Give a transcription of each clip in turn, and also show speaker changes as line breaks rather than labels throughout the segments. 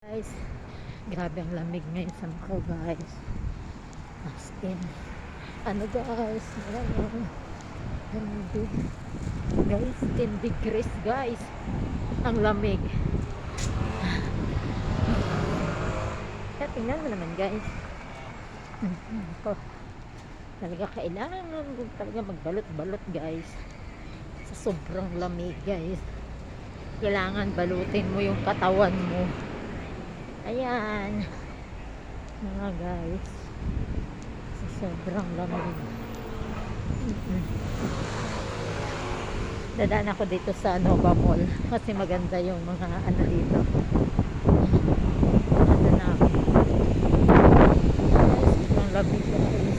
Guys, grabe ang lamig ngayon sa Macau guys. As in, ano guys, guys, 10 degrees guys. Ang lamig. Kaya tingnan mo naman guys. Ako, talaga kailangan mo talaga magbalot-balot guys. Sa sobrang lamig guys. Kailangan balutin mo yung katawan mo. Ayan mga guys, sa sobrang lamig. Dadaan ako dito sa Nova Mall kasi maganda yung mga ano dito. Ano na ako, sobrang lamig guys.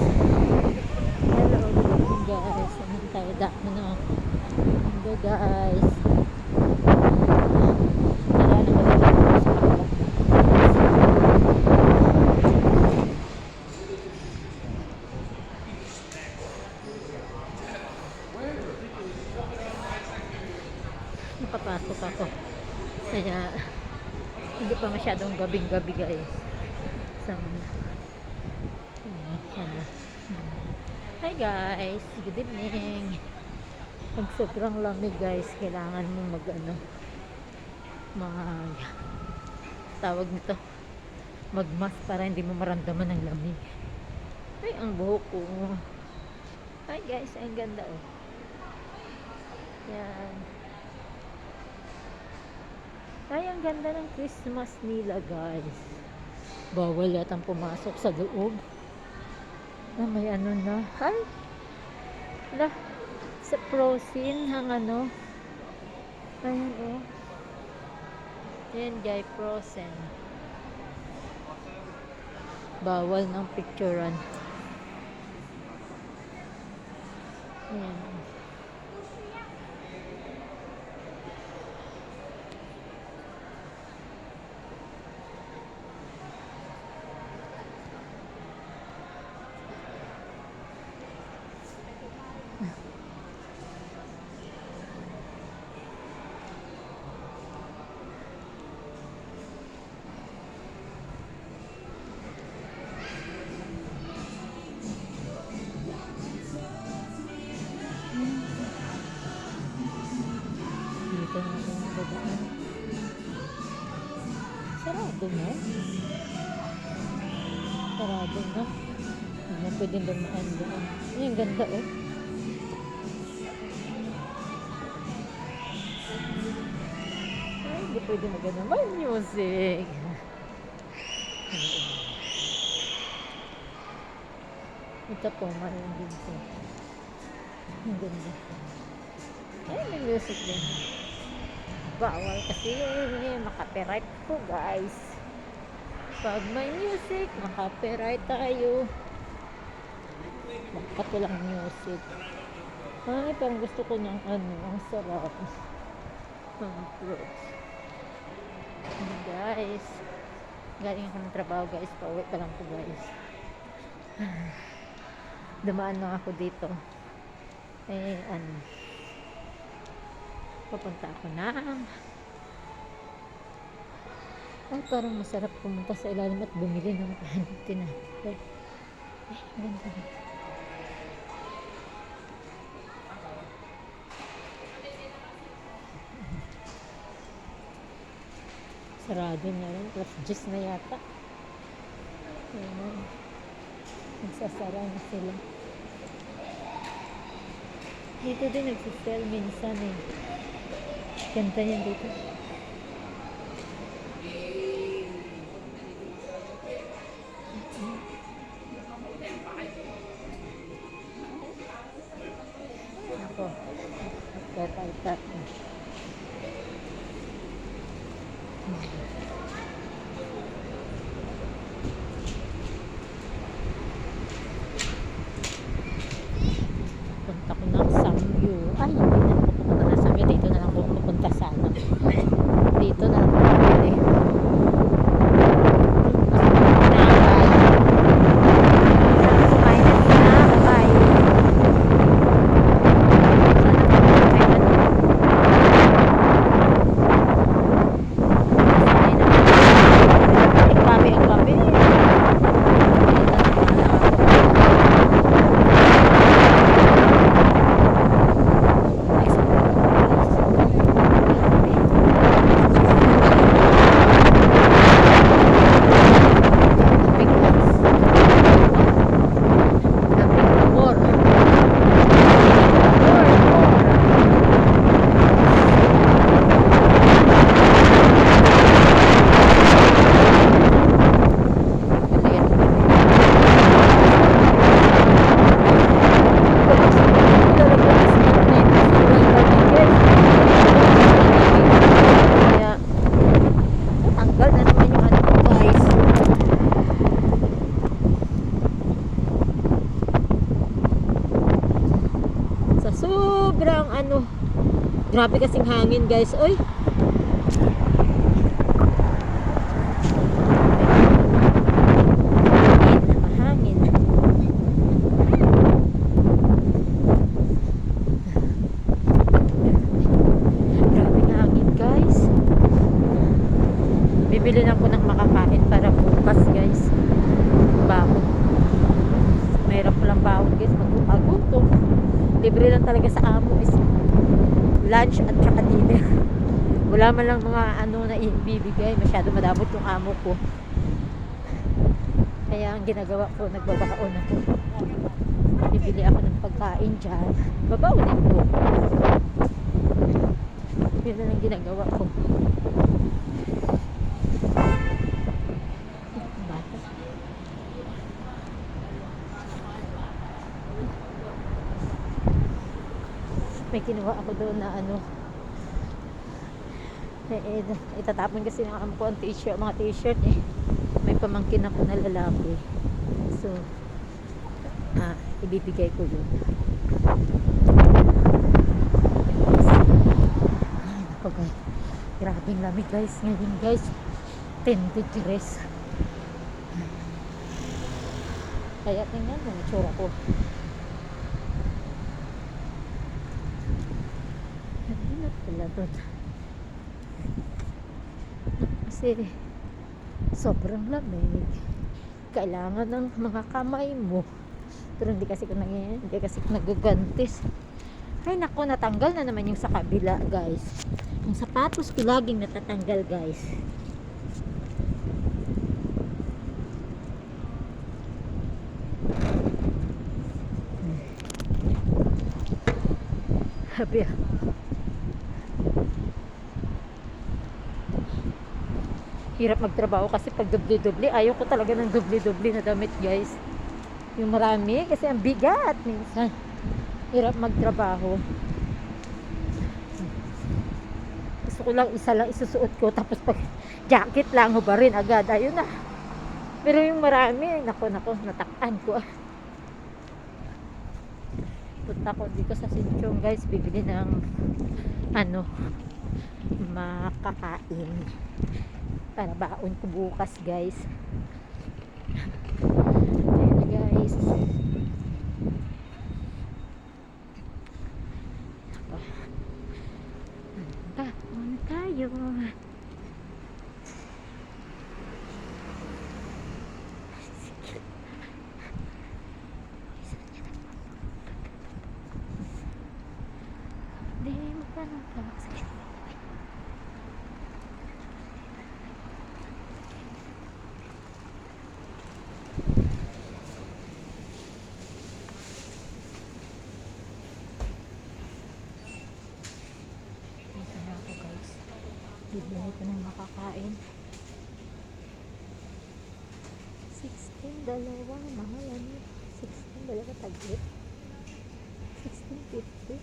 Hello, good evening guys. Anong tayo daan na hello guys. Nakapasok ako kaya hindi pa masyadong gabing-gabi guys sa hi guys, good evening. Pag sobrang lamig guys, kailangan mo mag tawag nito, magmask para hindi mo maramdaman ng lamig. Ay, ang buhok ko. Hi guys, ang ganda oh. Yan. Ay, ang ganda ng Christmas nila guys. Bawal yatang pumasok sa loob. May ano na. Ay! Sa Frozen ang ano. Ayan oh. Ayan guys, Frozen. Bawal ng picturean. Ayan. Dito na ako nagdadaan. Sarado na. Sarado na. Hindi na pwedeng dumaan doon. Ay, ang ganda oh. Ay, hindi pwede maganda. May music. Ito po, mayroon din po. Ang ganda. Ay, may music din. Bawal kasi makapiright po guys. Pag may music, makapiright tayo. Bakit walang music? Ay, parang gusto ko ng ano, ang sarap. Ang fruits. Guys, galing ako ng trabaho guys. Pauwi pa lang po guys. Dumaan lang ako dito. Papunta ako na. Ay, parang masarap pumunta sa ilalim at bumili ng tinapay. Ay, ganda. Sarado na rin. Plus 10 na yata. Ayan. Nagsasara na sila. Dito din nagsisell minsan eh. Ganda yan dito. Ako. Magkakaitat. Punta ko ng Samyu. Ay, hindi na ako pupunta ng Samyu. Dito na lang ako pupunta sa ano. Dito na lang ako pabili. Grabe kasing hangin guys. Oy! Mahangin. Grabe hangin guys. Bibili lang ko ng makakain para bukas guys. Baon. Mayroon ko lang baon guys. Magpagutom. Libre lang talaga sa amo is lunch at saka dinner. Wala man lang mga ano na ibibigay. Masyado madamot yung amo ko. Kaya ang ginagawa ko, nagbabaon ako. Bibili ako ng pagkain dyan. Babaonin ko. Yun na lang ginagawa ko. Bata. May kinuha ako doon na ano. Itatapon kasi ng amo ko ang t-shirt, mga t-shirt eh. May pamangkin ako na lalaki. So, ibibigay ko yun. Ay, naku guys. Grabing lamig guys. Ngayon guys, 10 degrees. Kaya tingnan mo, tsura ko. Hindi na pala doon. Kasi, sobrang lamig. Kailangan ng mga kamay mo. Pero hindi kasi ko nagagantis. Ay nako, natanggal na naman yung sa kabila guys. Yung sapatos ko laging natatanggal guys. Habi ah. Hirap magtrabaho kasi pag dubli-dubli, ayaw ko talaga ng dubli-dubli na damit guys. Yung marami kasi ang bigat minsan. Hirap magtrabaho. Gusto ko lang isa lang isusuot ko tapos pag jacket lang hubarin agad, ayun na. Pero yung marami, nako natakpan ko. Punta ko dito sa Sinchong guys, bibili ng ano, makakain para baon ko bukas guys. Ayan na guys. Baon tayo. Hindi mo pa nang sakit. Bibili ko ng makakain. 16 dalawa, mahal ano. 16 dalawa taglit. 16.50.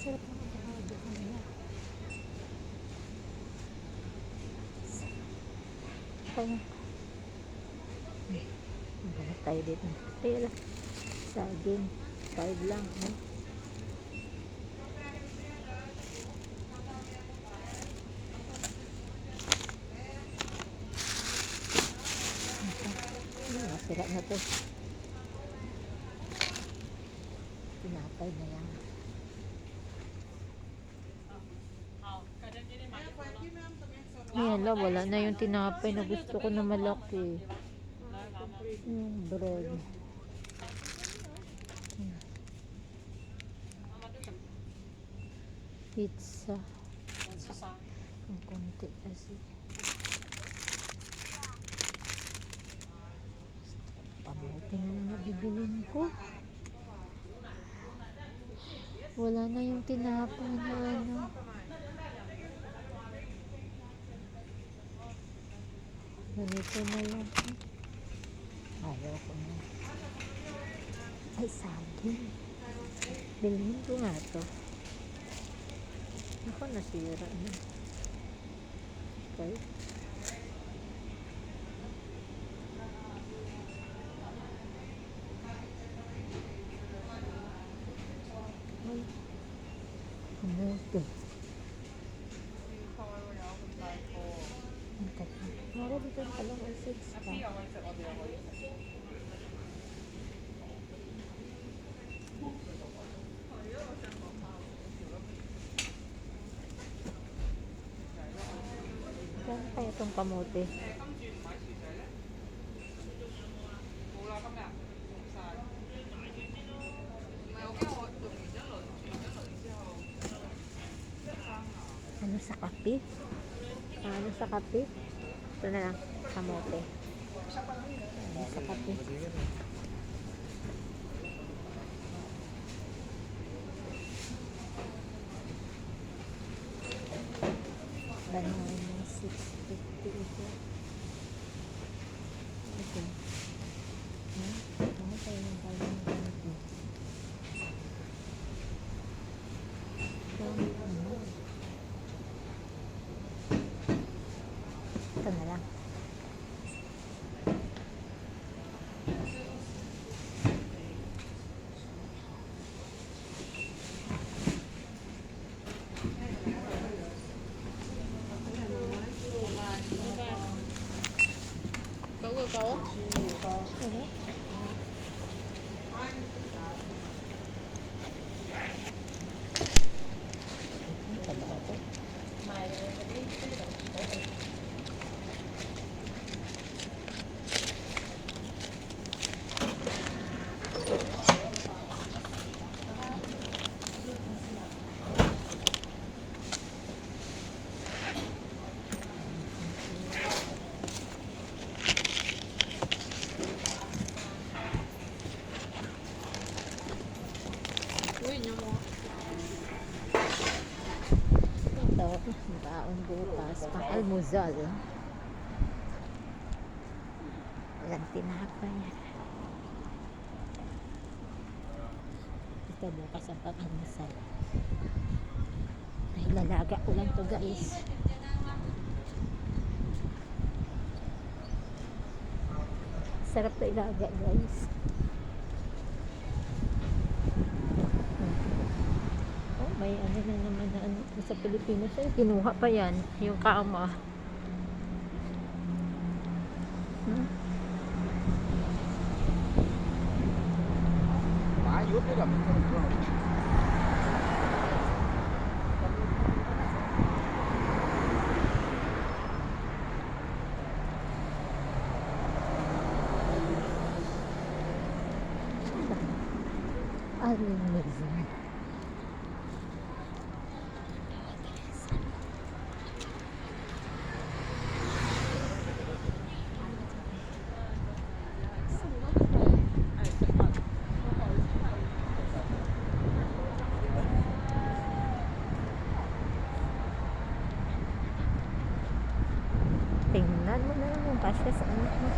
Sarap ng avocado kanila. Kaya maghanap tayo dito. Kaya lang saging 5 lang no? Sira na to. Tinapay na yan. Ayan lang, wala na yung tinapay na gusto ko na malaki. Yung bread. Pizza. Ang konti kasi. Pabuting na bibilin ko. Wala na yung tinapay na ano. Ganito na lang. Ayaw ko na. Ay, saging. Bilhin ko nga to. Ako nasira na. Okay. dito nakalong message pa. Kaya kaya itong kamote. Ano sa kape? Ano sa kape? Ito na lang, kamote. Ano sa kape? Banana 650 ito. Ito. Ano tayo ng banana ganito? Ito na lang. Ito, baon bukas, pang almusal. Walang tinapay. Ito bukas ang pang almusal. Ay, lalaga ko lang to guys. Sarap na ilaga guys. May ano na naman na ano, sa Pilipinas ay kinuha pa yan yung kama.
Ayun nila.
Aling Luzon. Tingnan mo na lang yung kasya sa anak mo.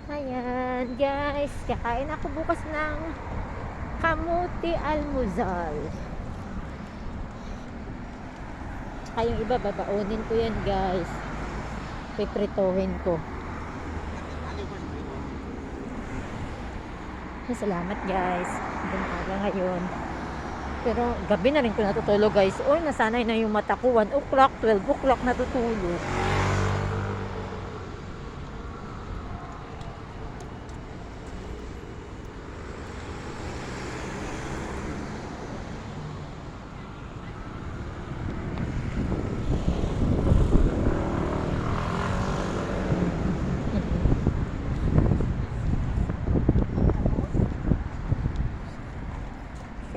Ayan guys, kakain ako bukas ng kamuti almusal. Tsaka yung iba babaonin ko yan guys, pipritohin ko. Salamat guys, bumaga ngayon. Pero gabi na rin ko natutulog guys. Oy, nasanay na yung mata ko, 1 o'clock, 12 o'clock natutulog.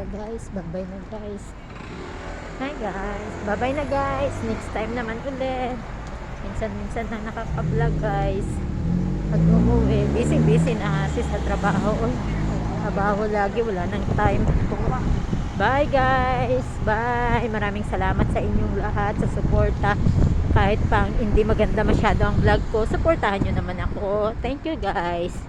Guys, bye-bye na guys. Hi guys, bye-bye na guys. Next time naman ulit. Minsan-minsan na nakaka-vlog guys. Pag umuwi, busy-busy na kasi sa trabaho. Trabaho lagi, wala nang time. Bye guys, bye. Maraming salamat sa inyong lahat sa suporta. Kahit pang hindi maganda masyado ang vlog ko, suportahan nyo naman ako. Thank you guys.